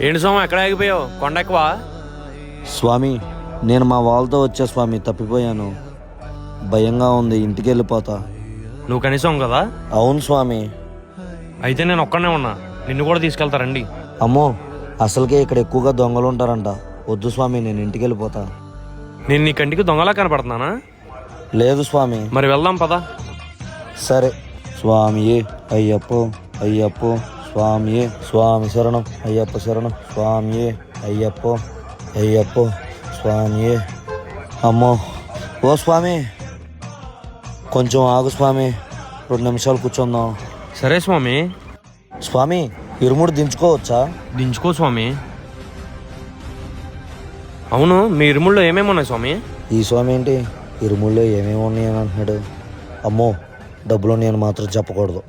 ఏంటి సోమ ఎక్కడ ఆగిపోయావు? కొండ ఎక్కువా? స్వామి, నేను మా వాళ్ళతో వచ్చా స్వామి, తప్పిపోయాను. భయంగా ఉంది, ఇంటికి వెళ్ళిపోతా. నువ్వు కనీసం కదా? అవును స్వామి. అయితే నేను ఒక్కడనే ఉన్నా, నిన్ను కూడా తీసుకెళ్తారండి. అమ్మో, అసలుకే ఇక్కడ ఎక్కువగా దొంగలు ఉంటారంట. వద్దు స్వామి, నేను ఇంటికి వెళ్ళిపోతా. నేను నీ కంటికి దొంగలా కనపడుతున్నానా? లేదు స్వామి. మరి వెళ్దాం పదా. సరే స్వామియే అయ్యప్పో అయ్యప్పో స్వామియే, స్వామి శరణం అయ్యప్ప శరణం, స్వామియే అయ్యప్పో అయ్యప్పో స్వామియే. అమ్మో, ఓ స్వామి, కొంచెం ఆగు స్వామి, 2 నిమిషాలు కూర్చుందాం. సరే స్వామి. స్వామి, ఇరుముడు దించుకోవచ్చా? దించుకో స్వామి. అవును, మీ ఇరుముల్లో ఏమేమి ఉన్నాయి స్వామి? ఈ స్వామి ఏంటి ఇరుముల్లో ఏమేమి ఉన్నాయని అంటున్నాడు? అమ్మో, డబ్బులు నేను మాత్రం చెప్పకూడదు.